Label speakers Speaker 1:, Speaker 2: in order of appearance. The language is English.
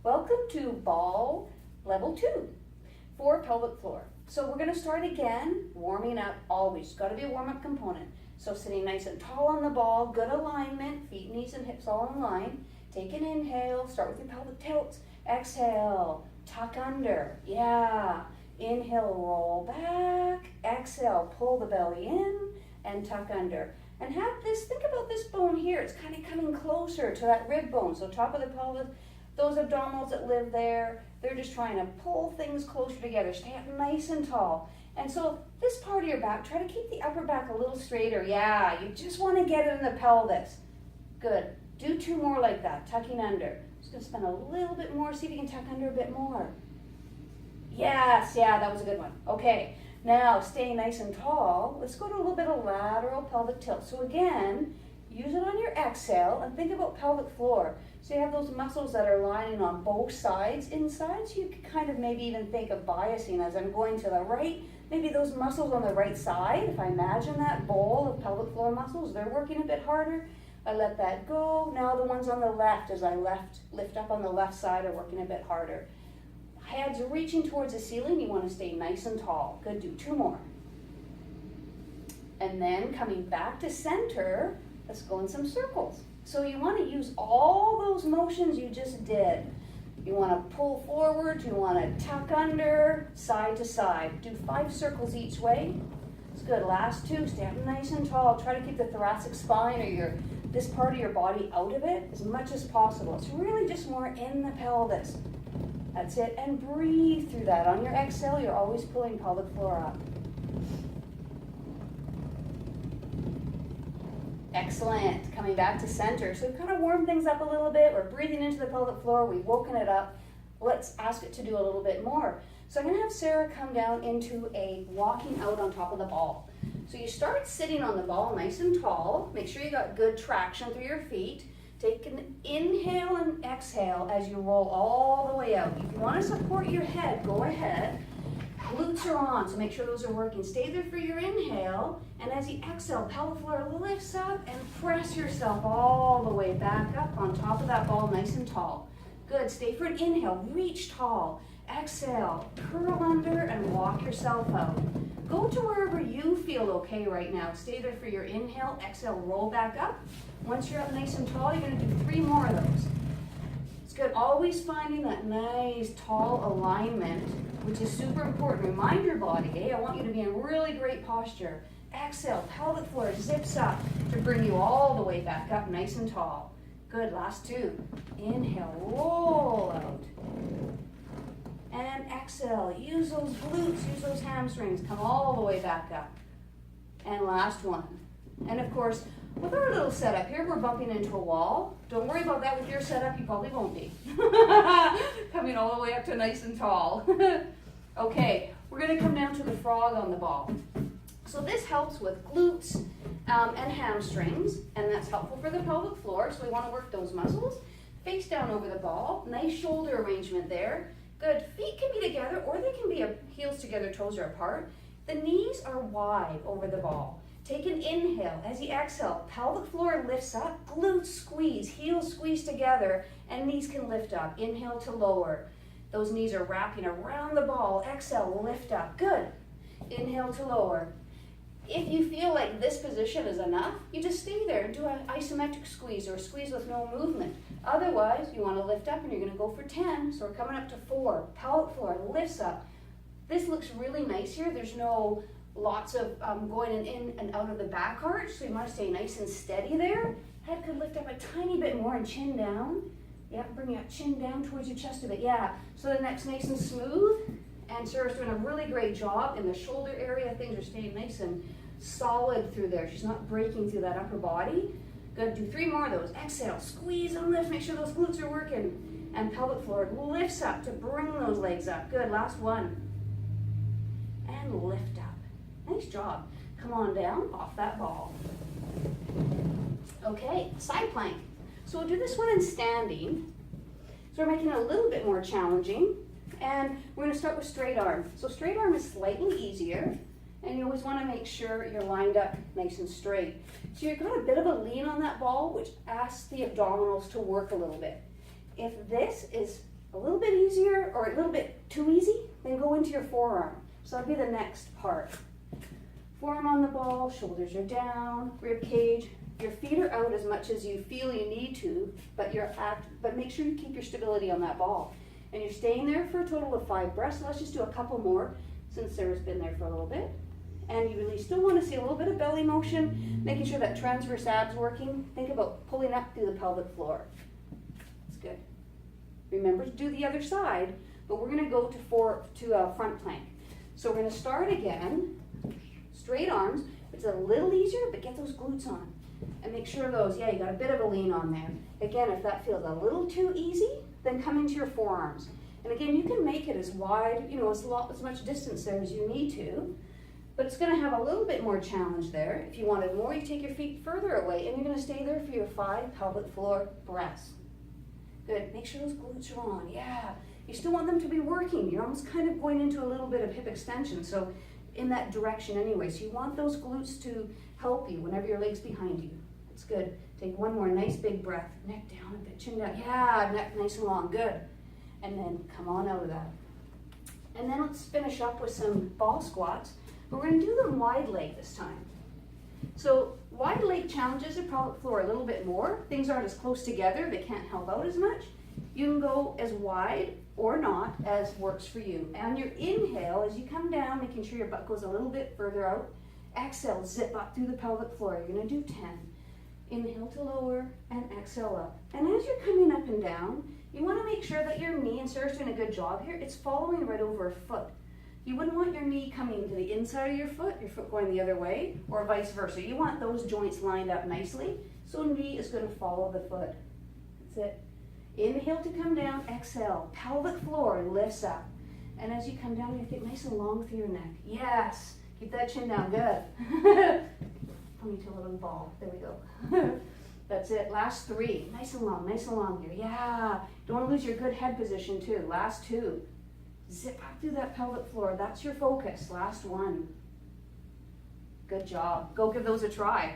Speaker 1: Welcome to ball level 2 for pelvic floor. So we're going to start again, warming up always. Got to be a warm-up component. So sitting nice and tall on the ball, good alignment, feet, knees, and hips all in line. Take an inhale, start with your pelvic tilt. Exhale, tuck under, yeah. Inhale, roll back. Exhale, pull the belly in and tuck under. And have this, think about this bone here. It's kind of coming closer to that rib bone. So top of the pelvis, those abdominals that live there, they're just trying to pull things closer together. Stay up nice and tall. And so this part of your back, try to keep the upper back a little straighter. Yeah, you just want to get it in the pelvis. Good. Do 2 more like that, tucking under. Just going to spend a little bit more, see if you can tuck under a bit more. Yes, yeah, that was a good one. Okay, now stay nice and tall. Let's go to a little bit of lateral pelvic tilt. So again, use it on your exhale and think about pelvic floor. So you have those muscles that are lining on both sides inside. So you can kind of maybe even think of biasing as I'm going to the right. Maybe those muscles on the right side, if I imagine that bowl of pelvic floor muscles, they're working a bit harder. I let that go. Now the ones on the left, as I lift up on the left side, are working a bit harder. Heads reaching towards the ceiling. You want to stay nice and tall. Good, do 2 more. And then coming back to center, let's go in some circles. So you want to use all those motions you just did. You want to pull forward, you want to tuck under, side to side. Do 5 circles each way. It's good. Last 2, stay up nice and tall. Try to keep the thoracic spine or this part of your body out of it as much as possible. It's really just more in the pelvis. That's it. And breathe through that. On your exhale, you're always pulling pelvic floor up. Excellent. Coming back to center. So we've kind of warmed things up a little bit. We're breathing into the pelvic floor. We've woken it up. Let's ask it to do a little bit more. So I'm going to have Sarah come down into a walking out on top of the ball. So you start sitting on the ball nice and tall. Make sure you got good traction through your feet. Take an inhale and exhale as you roll all the way out. If you want to support your head, go ahead. Glutes are on, so make sure those are working. Stay there for your inhale, and as you exhale, pelvic floor lifts up and press yourself all the way back up on top of that ball nice and tall. Good, stay for an inhale, reach tall. Exhale, curl under and walk yourself out. Go to wherever you feel okay right now. Stay there for your inhale, exhale, roll back up. Once you're up nice and tall, you're going to do 3 more of those. It's good. Always finding that nice tall alignment, which is super important. Remind your body, I want you to be in really great posture. Exhale, pelvic floor zips up to bring you all the way back up nice and tall. Good. Last 2. Inhale, roll out. And exhale, use those glutes, use those hamstrings, come all the way back up. And last one. And of course, with our little setup here, we're bumping into a wall. Don't worry about that with your setup, you probably won't be. Coming all the way up to nice and tall. Okay, we're gonna come down to the frog on the ball. So this helps with glutes and hamstrings, and that's helpful for the pelvic floor, so we wanna work those muscles. Face down over the ball, nice shoulder arrangement there. Good, feet can be together or they can be heels together, toes are apart. The knees are wide over the ball. Take an inhale. As you exhale, pelvic floor lifts up, glutes squeeze, heels squeeze together, and knees can lift up. Inhale to lower. Those knees are wrapping around the ball. Exhale, lift up. Good. Inhale to lower. If you feel like this position is enough, you just stay there and do an isometric squeeze or a squeeze with no movement. Otherwise, you want to lift up and you're going to go for 10. So we're coming up to 4. Pelvic floor lifts up. This looks really nice here. There's no lots of going in and out of the back arch, so you want to stay nice and steady there. Head could lift up a tiny bit more and chin down. Yeah, bring your chin down towards your chest a bit. Yeah, so the neck's nice and smooth. And Sarah's doing a really great job in the shoulder area. Things are staying nice and solid through there. She's not breaking through that upper body. Good, do 3 more of those. Exhale, squeeze and lift. Make sure those glutes are working. And pelvic floor lifts up to bring those legs up. Good, last one. And lift up. Nice job. Come on down off that ball. Okay, side plank. So we'll do this one in standing. So we're making it a little bit more challenging. And we're going to start with straight arm. So straight arm is slightly easier. And you always want to make sure you're lined up nice and straight. So you've got a bit of a lean on that ball, which asks the abdominals to work a little bit. If this is a little bit easier or a little bit too easy, then go into your forearm. So that'll be the next part. Forearm on the ball, shoulders are down, rib cage. Your feet are out as much as you feel you need to, but make sure you keep your stability on that ball. And you're staying there for a total of 5 breaths. So let's just do a couple more since Sarah's been there for a little bit. And you really still want to see a little bit of belly motion, making sure that transverse abs working. Think about pulling up through the pelvic floor. That's good. Remember to do the other side, but we're going to go to a front plank. So we're going to start again, straight arms. It's a little easier, but get those glutes on. And make sure those, you got a bit of a lean on there. Again, if that feels a little too easy, then come into your forearms. And again, you can make it as wide, as much distance there as you need to, but it's going to have a little bit more challenge there. If you wanted more, you take your feet further away, and you're going to stay there for your 5 pelvic floor breaths. Good. Make sure those glutes are on. Yeah. You still want them to be working. You're almost kind of going into a little bit of hip extension, so in that direction anyway. So you want those glutes to help you whenever your leg's behind you. That's good. Take one more nice big breath. Neck down a bit, chin down. Yeah, neck nice and long. Good. And then come on out of that. And then let's finish up with some ball squats. But we're going to do them wide leg this time. So wide leg challenges the pelvic floor a little bit more. Things aren't as close together. They can't help out as much. You can go as wide or not as works for you. And your inhale, as you come down, making sure your butt goes a little bit further out. Exhale, zip up through the pelvic floor. You're going to do 10. Inhale to lower and exhale up. And as you're coming up and down, you want to make sure that your knee, and Sarah's doing a good job here, it's following right over a foot. You wouldn't want your knee coming to the inside of your foot going the other way, or vice versa. You want those joints lined up nicely, so knee is going to follow the foot. That's it. Inhale to come down, exhale. Pelvic floor lifts up. And as you come down, you get nice and long through your neck. Yes. Keep that chin down. Good. Ponytail of the ball. There we go. That's it. Last 3. Nice and long here. Yeah. Don't want to lose your good head position too. Last 2. Zip up through that pelvic floor. That's your focus. Last 1. Good job. Go give those a try.